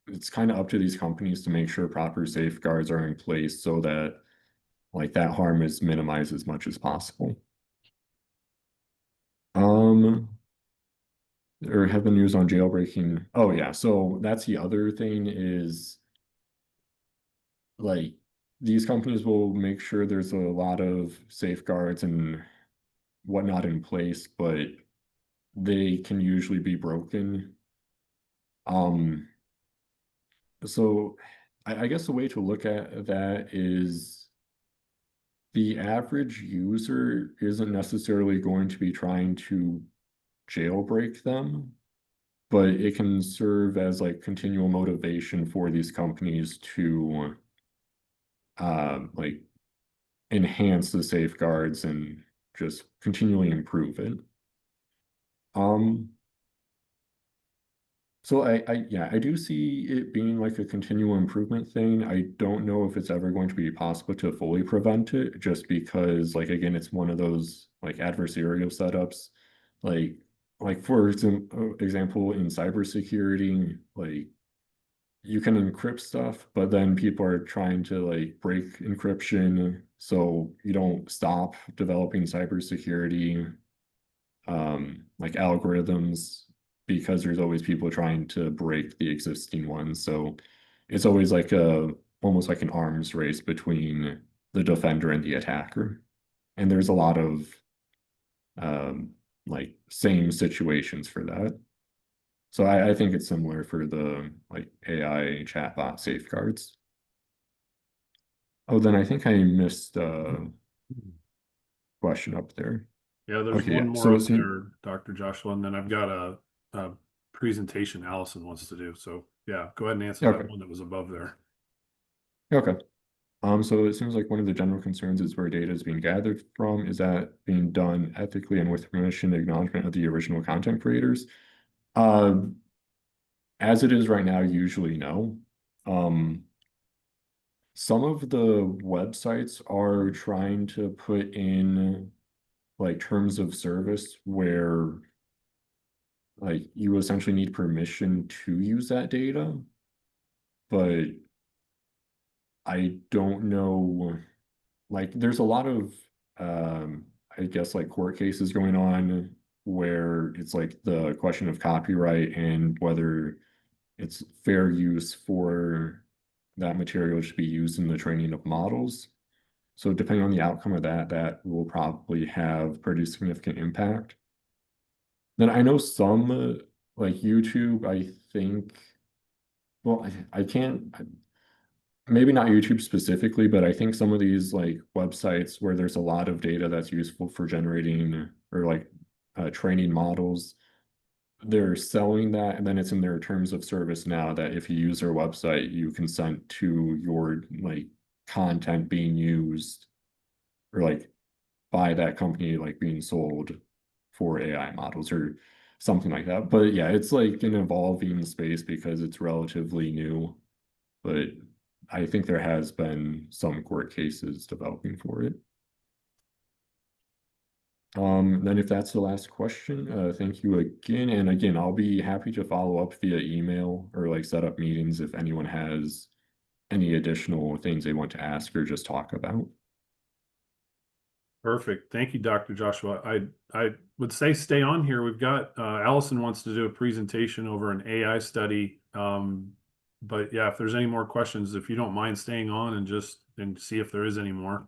it's kind of up to these companies to make sure proper safeguards are in place so that like that harm is minimized as much as possible. Or have been used on jailbreaking. Oh yeah, so that's the other thing is like these companies will make sure there's a lot of safeguards and whatnot in place, but they can usually be broken. So I guess the way to look at that is the average user isn't necessarily going to be trying to jailbreak them, but it can serve as like continual motivation for these companies to like enhance the safeguards and just continually improve it. So yeah, I do see it being like a continual improvement thing. I don't know if it's ever going to be possible to fully prevent it, just because like again, it's one of those like adversarial setups. Like for example, in cybersecurity, like you can encrypt stuff, but then people are trying to like break encryption, so you don't stop developing cybersecurity like algorithms, because there's always people trying to break the existing ones. So it's always like almost like an arms race between the defender and the attacker. And there's a lot of like same situations for that. So I think it's similar for the like AI chatbot safeguards. Oh, then I think I missed a question up there. Yeah, there's Okay, one yeah. more So up there, Dr. Joshua, and then I've got a presentation Allison wants to do. So yeah, go ahead and answer Okay. that one that was above there. Okay. So it seems like one of the general concerns is where data is being gathered from. Is that being done ethically and with permission and acknowledgement of the original content creators? As it is right now, usually no. Some of the websites are trying to put in like terms of service where like you essentially need permission to use that data, but I don't know. Like there's a lot of I guess like court cases going on where it's like the question of copyright and whether it's fair use for that material to be used in the training of models. So depending on the outcome of that, that will probably have pretty significant impact. Then I know some like YouTube, I think, well, I can't, maybe not YouTube specifically, but I think some of these like websites where there's a lot of data that's useful for generating or like training models, they're selling that, and then it's in their terms of service now that if you use their website, you consent to your like content being used or like by that company like being sold for AI models or something like that. But yeah, it's like an evolving space because it's relatively new, but I think there has been some court cases developing for it. Then if that's the last question, thank you again. And again, I'll be happy to follow up via email or like set up meetings if anyone has any additional things they want to ask or just talk about. Perfect. Thank you, Dr. Joshua. I would say stay on here. We've got Allison wants to do a presentation over an AI study. But yeah, if there's any more questions, if you don't mind staying on and see if there is any more.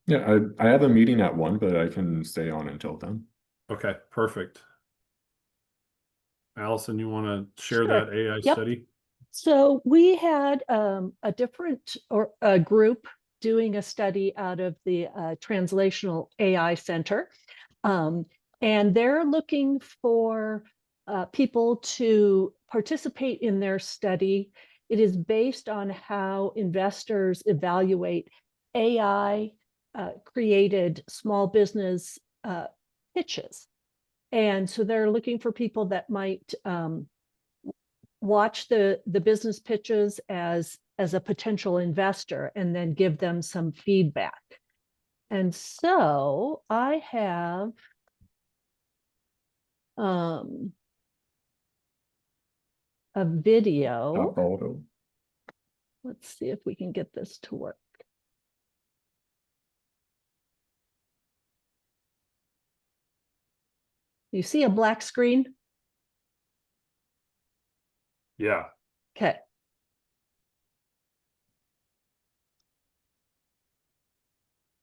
Yeah, I have a meeting at 1, but I can stay on until then. Okay, perfect. Allison, you want to share Sure. that AI Yep. study? So we had a different or a group doing a study out of the Translational AI Center. And they're looking for people to participate in their study. It is based on how investors evaluate AI created small business pitches. And so they're looking for people that might watch the business pitches as a potential investor and then give them some feedback. And so I have a video. Photo. Let's see if we can get this to work. You see a black screen? Yeah. Okay.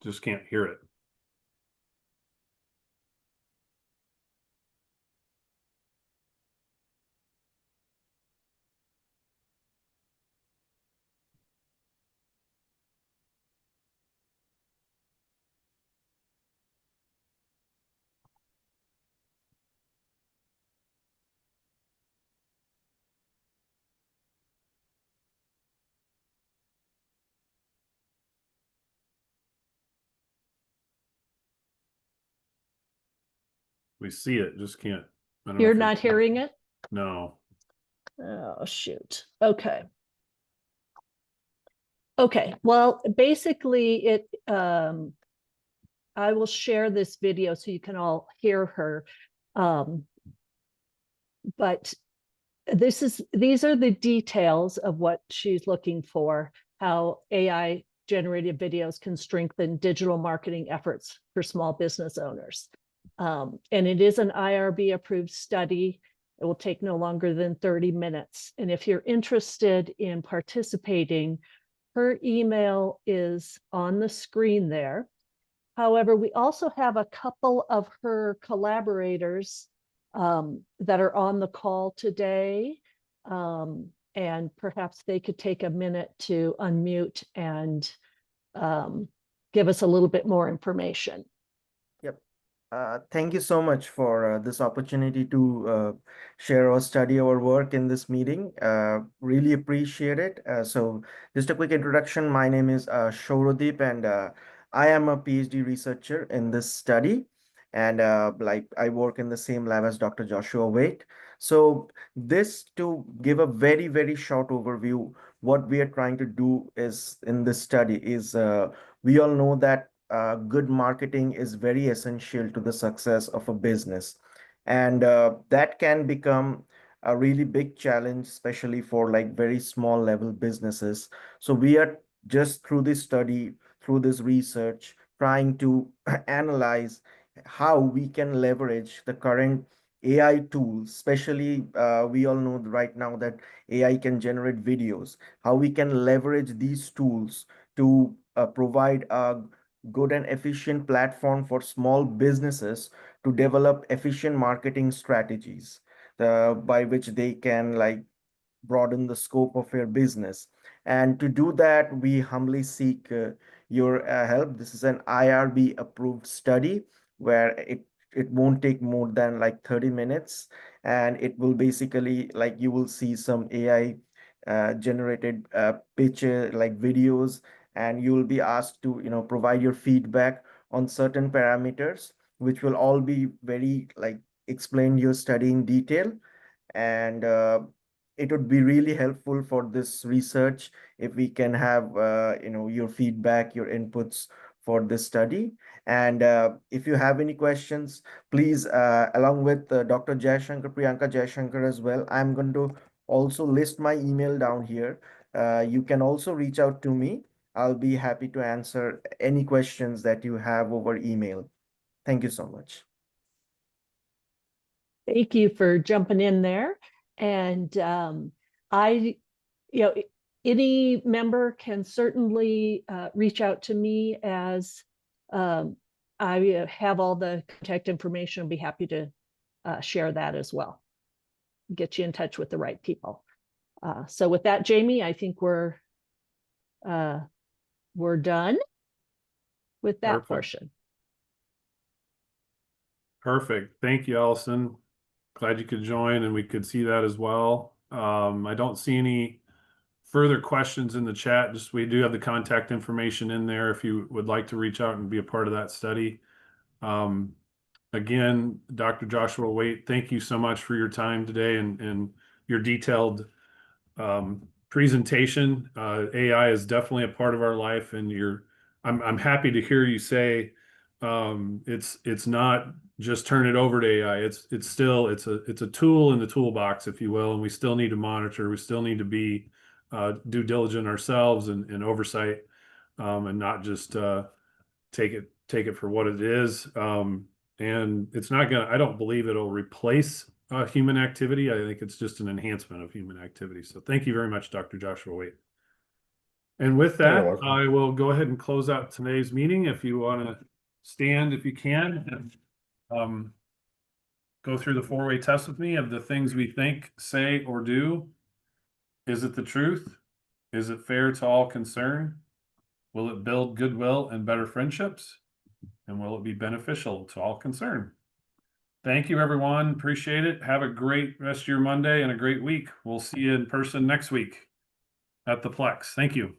Just can't hear it. We see it, just can't. I don't know You're if not hearing it? No. Oh, shoot. Okay. Okay, well, basically it, I will share this video so you can all hear her. But these are the details of what she's looking for, how AI generated videos can strengthen digital marketing efforts for small business owners. And it is an IRB approved study. It will take no longer than 30 minutes. And if you're interested in participating, her email is on the screen there. However, we also have a couple of her collaborators that are on the call today. And perhaps they could take a minute to unmute and give us a little bit more information. Yep. Thank you so much for this opportunity to share or study our work in this meeting. Really appreciate it. So just a quick introduction. My name is Shorodeep, and I am a PhD researcher in this study. And like I work in the same lab as Dr. Joshua Waite. So this to give a very, very short overview, what we are trying to do is in this study is we all know that good marketing is very essential to the success of a business. And that can become a really big challenge, especially for like very small level businesses. So we are just through this study, through this research, trying to analyze how we can leverage the current AI tools, especially we all know right now that AI can generate videos, how we can leverage these tools to provide a good and efficient platform for small businesses to develop efficient marketing strategies by which they can like broaden the scope of your business. And to do that, we humbly seek your help. This is an IRB approved study where it won't take more than like 30 minutes, and it will basically like you will see some AI generated picture like videos, and you will be asked to provide your feedback on certain parameters, which will all be very like explain your study in detail. And it would be really helpful for this research if we can have your feedback, your inputs for this study. And if you have any questions, please along with Dr. Jayashankar, Priyanka Jayashankar as well, I'm going to also list my email down here. You can also reach out to me. I'll be happy to answer any questions that you have over email. Thank you so much. Thank you for jumping in there. And any member can certainly reach out to me as I have all the contact information. I'll be happy to share that as well. Get you in touch with the right people. So with that, Jamie, I think we're done with that Perfect. portion. Perfect. Thank you, Allison. Glad you could join and we could see that as well. I don't see any further questions in the chat. Just we do have the contact information in there if you would like to reach out and be a part of that study. Again, Dr. Joshua Waite, thank you so much for your time today and your detailed presentation. AI is definitely a part of our life, and I'm happy to hear you say it's not just turn it over to AI. It's still it's a tool in the toolbox, if you will, and we still need to monitor. We still need to be due diligent ourselves and oversight, and not just take it for what it is. And it's not gonna. I don't believe it'll replace human activity. I think it's just an enhancement of human activity. So thank you very much, Dr. Joshua Waite. And with You're that, welcome. I will go ahead and close out today's meeting. If you want to stand, if you can, and go through the four-way test with me of the things we think, say, or do. Is it the truth? Is it fair to all concerned? Will it build goodwill and better friendships? And will it be beneficial to all concerned? Thank you, everyone. Appreciate it. Have a great rest of your Monday and a great week. We'll see you in person next week at the Plex. Thank you.